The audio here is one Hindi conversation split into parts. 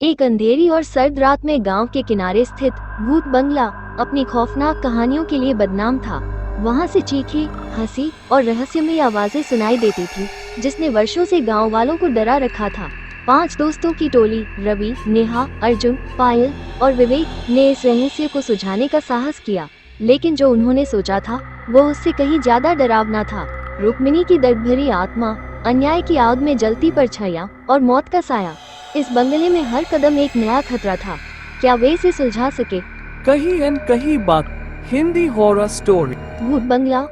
एक अंधेरी और सर्द रात में गांव के किनारे स्थित भूत बंगला अपनी खौफनाक कहानियों के लिए बदनाम था। वहां से चीखें, हंसी और रहस्यमयी आवाजें सुनाई देती थी, जिसने वर्षों से गांव वालों को डरा रखा था। 5 दोस्तों की टोली रवि, नेहा, अर्जुन, पायल और विवेक ने इस रहस्य को सुलझाने का साहस किया, लेकिन जो उन्होंने सोचा था वो उससे कहीं ज्यादा डरावना था। रुक्मिणी की दर्द भरी आत्मा, अन्याय की आग में जलती परछाइयां और मौत का साया। इस बंगले में हर कदम एक नया खतरा था। क्या वे इसे सुलझा सके? कहीं न कहीं बात हिंदी हॉरर स्टोरी। भूत बंगला।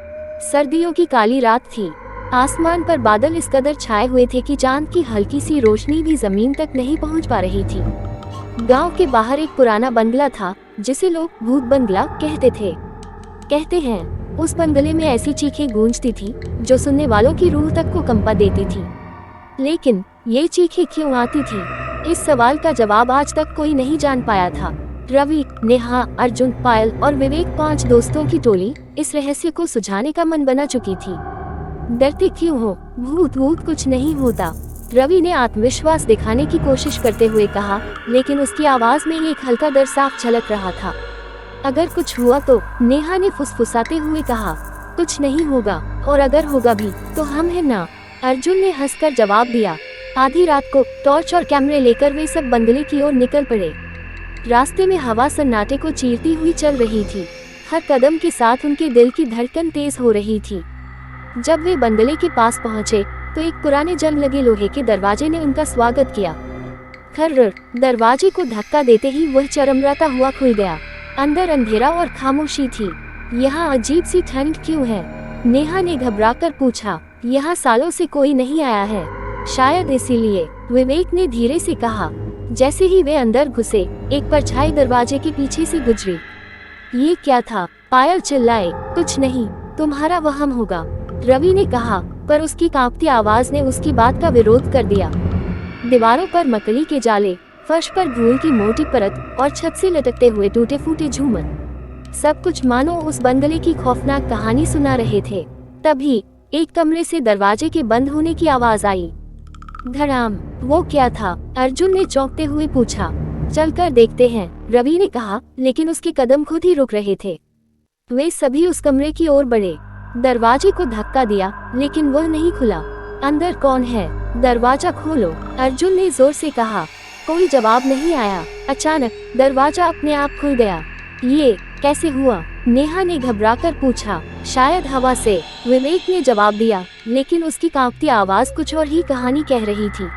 सर्दियों की काली रात थी। आसमान पर बादल इस कदर छाए हुए थे कि चांद की हल्की सी रोशनी भी जमीन तक नहीं पहुंच पा रही थी। गांव के बाहर एक पुराना बंगला था, जिसे लोग भूत बंगला कहते थे। कहते हैं उस बंगले में ऐसी चीखें गूंजती थी जो सुनने वालों की रूह तक को कंपा देती थी। लेकिन ये चीखें क्यों आती थी? इस सवाल का जवाब आज तक कोई नहीं जान पाया था। रवि, नेहा, अर्जुन, पायल और विवेक 5 दोस्तों की टोली इस रहस्य को सुलझाने का मन बना चुकी थी। डरते क्यों हो? भूत कुछ नहीं होता, रवि ने आत्मविश्वास दिखाने की कोशिश करते हुए कहा, लेकिन उसकी आवाज में एक हल्का डर साफ झलक रहा था। अगर कुछ हुआ तो? नेहा ने फुसफुसाते हुए कहा। कुछ नहीं होगा, और अगर होगा भी तो हम हैं ना, अर्जुन ने हंसकर जवाब दिया। आधी रात को टॉर्च और कैमरे लेकर वे सब बंगले की ओर निकल पड़े। रास्ते में हवा सन्नाटे को चीरती हुई चल रही थी। हर कदम के साथ उनके दिल की धड़कन तेज हो रही थी। जब वे बंगले के पास पहुंचे तो एक पुराने जंग लगे लोहे के दरवाजे ने उनका स्वागत किया। खर्र, दरवाजे को धक्का देते ही वह चरमराता हुआ खुल गया। अंदर अंधेरा और खामोशी थी। यहाँ अजीब सी ठंड क्यों है? नेहा ने घबराकर पूछा। यहाँ सालों से कोई नहीं आया है, शायद इसीलिए, विवेक ने धीरे से कहा। जैसे ही वे अंदर घुसे, एक परछाई दरवाजे के पीछे से गुजरी। ये क्या था? पायल चिल्लाए। कुछ नहीं, तुम्हारा वहम होगा, रवि ने कहा, पर उसकी कांपती आवाज ने उसकी बात का विरोध कर दिया। दीवारों पर मकड़ी के जाले, फर्श पर धूल की मोटी परत और छत से लटकते हुए टूटे फूटे झूमर, सब कुछ मानो उस बंगले की खौफनाक कहानी सुना रहे थे। तभी एक कमरे से दरवाजे के बंद होने की आवाज आई। धड़ाम। वो क्या था? अर्जुन ने चौंकते हुए पूछा। चलकर देखते हैं, रवि ने कहा, लेकिन उसके कदम खुद ही रुक रहे थे। वे सभी उस कमरे की ओर बढ़े। दरवाजे को धक्का दिया, लेकिन वह नहीं खुला। अंदर कौन है? दरवाजा खोलो, अर्जुन ने जोर से कहा। कोई जवाब नहीं आया। अचानक दरवाजा अपने आप खुल गया। ये कैसे हुआ? नेहा ने घबराकर पूछा। शायद हवा से, विवेक ने जवाब दिया, लेकिन उसकी कांपती आवाज कुछ और ही कहानी कह रही थी।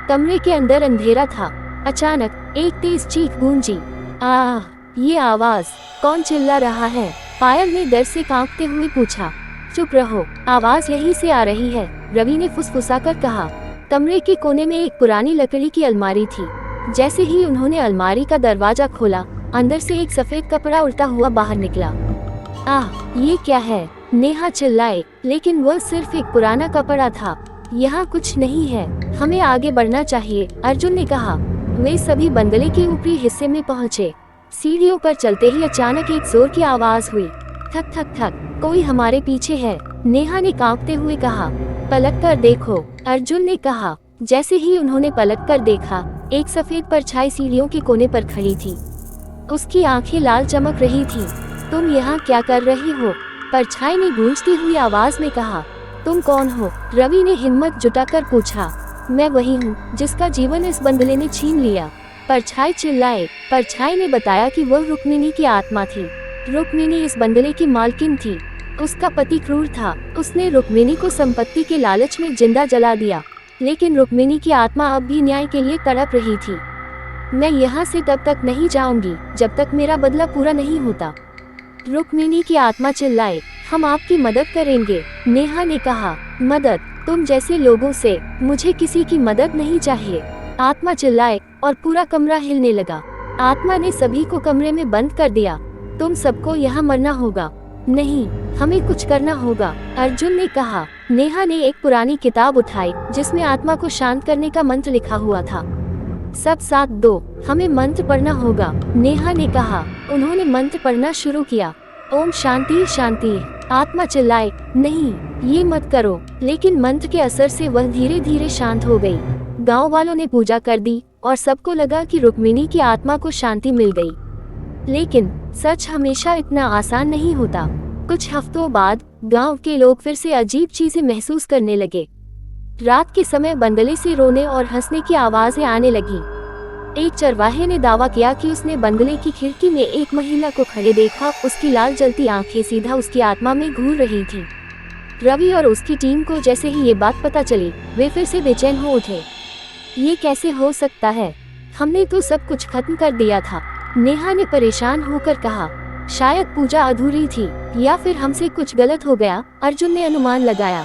कमरे के अंदर अंधेरा था। अचानक एक तेज चीख गूंजी। आह! ये आवाज, कौन चिल्ला रहा है? पायल ने डर से कांपते हुए पूछा। चुप रहो, आवाज यहीं से आ रही है, रवि ने फुसफुसाकर कहा। कमरे के कोने में एक पुरानी लकड़ी की अलमारी थी। जैसे ही उन्होंने अलमारी का दरवाजा खोला, अंदर से एक सफेद कपड़ा उड़ता हुआ बाहर निकला। आह! ये क्या है? नेहा चिल्लाए, लेकिन वह सिर्फ एक पुराना कपड़ा था। यहाँ कुछ नहीं है, हमें आगे बढ़ना चाहिए, अर्जुन ने कहा। वे सभी बंगले के ऊपरी हिस्से में पहुँचे। सीढ़ियों पर चलते ही अचानक एक जोर की आवाज हुई। थक थक थक, कोई हमारे पीछे है, नेहा ने कांपते हुए कहा। पलट कर देखो, अर्जुन ने कहा। जैसे ही उन्होंने पलट कर देखा, एक सफेद परछाई सीढ़ियों के कोने पर खड़ी थी। उसकी आंखें लाल चमक रही थीं। तुम यहाँ क्या कर रही हो? परछाई ने गूंजती हुई आवाज में कहा। तुम कौन हो? रवि ने हिम्मत जुटाकर पूछा। मैं वही हूँ जिसका जीवन इस बंगले ने छीन लिया, परछाई चिल्लाए। परछाई ने बताया कि वह रुक्मिणी की आत्मा थी। रुक्मिणी इस बंगले की मालकिन थी। उसका पति क्रूर था। उसने रुक्मिणी को संपत्ति के लालच में जिंदा जला दिया, लेकिन रुक्मिणी की आत्मा अब भी न्याय के लिए तड़प रही थी। मैं यहाँ से तब तक नहीं जाऊंगी जब तक मेरा बदला पूरा नहीं होता, रुक्मिणी की आत्मा चिल्लाए। हम आपकी मदद करेंगे, नेहा ने कहा। मदद? तुम जैसे लोगों से मुझे किसी की मदद नहीं चाहिए, आत्मा चिल्लाए और पूरा कमरा हिलने लगा। आत्मा ने सभी को कमरे में बंद कर दिया। तुम सबको यहाँ मरना होगा। नहीं, हमें कुछ करना होगा, अर्जुन ने कहा। नेहा ने एक पुरानी किताब उठाई जिसमें आत्मा को शांत करने का मंत्र लिखा हुआ था। सब साथ दो, हमें मंत्र पढ़ना होगा, नेहा ने कहा। उन्होंने मंत्र पढ़ना शुरू किया। ओम शांति शांति, आत्मा चिल्लाए। नहीं, ये मत करो, लेकिन मंत्र के असर से वह धीरे धीरे शांत हो गई। गांव वालों ने पूजा कर दी और सबको लगा कि रुक्मिणी की आत्मा को शांति मिल गई। लेकिन सच हमेशा इतना आसान नहीं होता। कुछ हफ्तों बाद गांव के लोग फिर से अजीब चीजें महसूस करने लगे। रात के समय बंगले से रोने और हंसने की आवाजें आने लगी। एक चरवाहे ने दावा किया कि उसने बंगले की खिड़की में एक महिला को खड़े देखा। उसकी लाल जलती आंखें सीधा उसकी आत्मा में घूर रही थीं। रवि और उसकी टीम को जैसे ही ये बात पता चली, वे फिर से बेचैन हो उठे। ये कैसे हो सकता है? हमने तो सब कुछ खत्म कर दिया था। नेहा ने परेशान होकर कहा। शायद पूजा अधूरी थी या फिर हमसे कुछ गलत हो गया, अर्जुन ने अनुमान लगाया।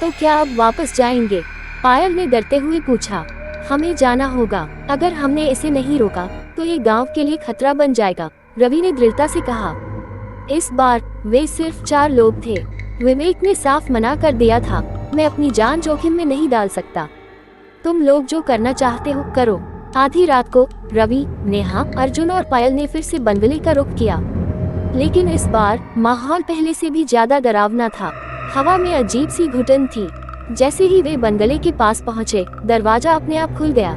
तो क्या अब वापस जाएंगे? पायल ने डरते हुए पूछा। हमें जाना होगा। अगर हमने इसे नहीं रोका तो ये गांव के लिए खतरा बन जाएगा, रवि ने दृढ़ता से कहा। इस बार वे सिर्फ 4 लोग थे। विवेक ने साफ मना कर दिया था, मैं अपनी जान जोखिम में नहीं डाल सकता। तुम लोग जो करना चाहते हो करो। आधी रात को रवि, नेहा, अर्जुन और पायल ने फिर से बंगले का रुख किया। लेकिन इस बार माहौल पहले से भी ज्यादा डरावना था। हवा में अजीब सी घुटन थी। जैसे ही वे बंगले के पास पहुंचे, दरवाजा अपने आप खुल गया।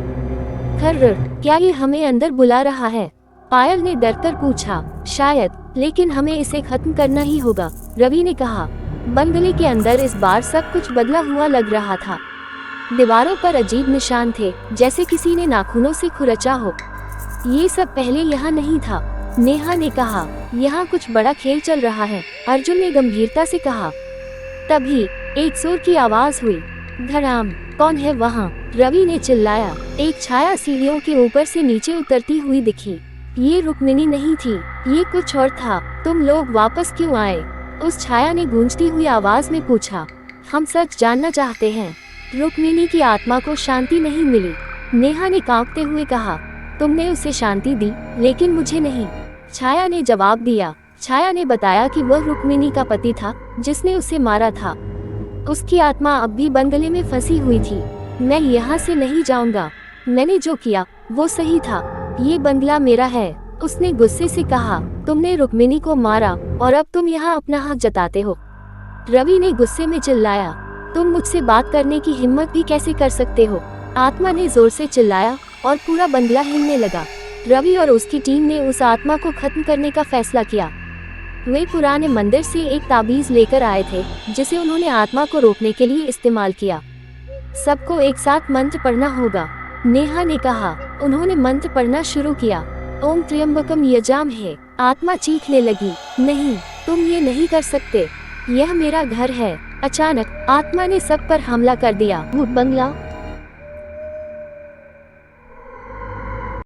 खर्र, क्या ये हमें अंदर बुला रहा है? पायल ने डरकर पूछा। शायद, लेकिन हमें इसे खत्म करना ही होगा, रवि ने कहा। बंगले के अंदर इस बार सब कुछ बदला हुआ लग रहा था। दीवारों पर अजीब निशान थे, जैसे किसी ने नाखूनों से खुरचा हो। ये सब पहले यहाँ नहीं था, नेहा ने कहा। यहाँ कुछ बड़ा खेल चल रहा है, अर्जुन ने गंभीरता से कहा। तभी एक सुर की आवाज हुई। धड़ाम, कौन है वहाँ? रवि ने चिल्लाया। एक छाया सीढ़ियों के ऊपर से नीचे उतरती हुई दिखी। ये रुक्मिणी नहीं थी, ये कुछ और था। तुम लोग वापस क्यों आए? उस छाया ने गूंजती हुई आवाज में पूछा। हम सच जानना चाहते हैं। रुक्मिणी की आत्मा को शांति नहीं मिली, नेहा ने कांपते हुए कहा। तुमने उसे शांति दी, लेकिन मुझे नहीं, छाया ने जवाब दिया। छाया ने बताया कि वह रुक्मिणी का पति था, जिसने उसे मारा था। उसकी आत्मा अब भी बंगले में फंसी हुई थी। मैं यहाँ से नहीं जाऊंगा। मैंने जो किया वो सही था। ये बंगला मेरा है, उसने गुस्से से कहा। तुमने रुक्मिणी को मारा और अब तुम यहाँ अपना हक जताते हो, रवि ने गुस्से में चिल्लाया। तुम मुझसे बात करने की हिम्मत भी कैसे कर सकते हो? आत्मा ने जोर से चिल्लाया और पूरा बंगला हिलने लगा। रवि और उसकी टीम ने उस आत्मा को खत्म करने का फैसला किया। वे पुराने मंदिर से एक ताबीज लेकर आए थे, जिसे उन्होंने आत्मा को रोकने के लिए इस्तेमाल किया। सबको एक साथ मंत्र पढ़ना होगा, नेहा ने कहा। उन्होंने मंत्र पढ़ना शुरू किया। ओम त्र्यंबकम यजामहे। आत्मा चीखने लगी। नहीं, तुम ये नहीं कर सकते, यह मेरा घर है। अचानक आत्मा ने सब पर हमला कर दिया। भूत बंगला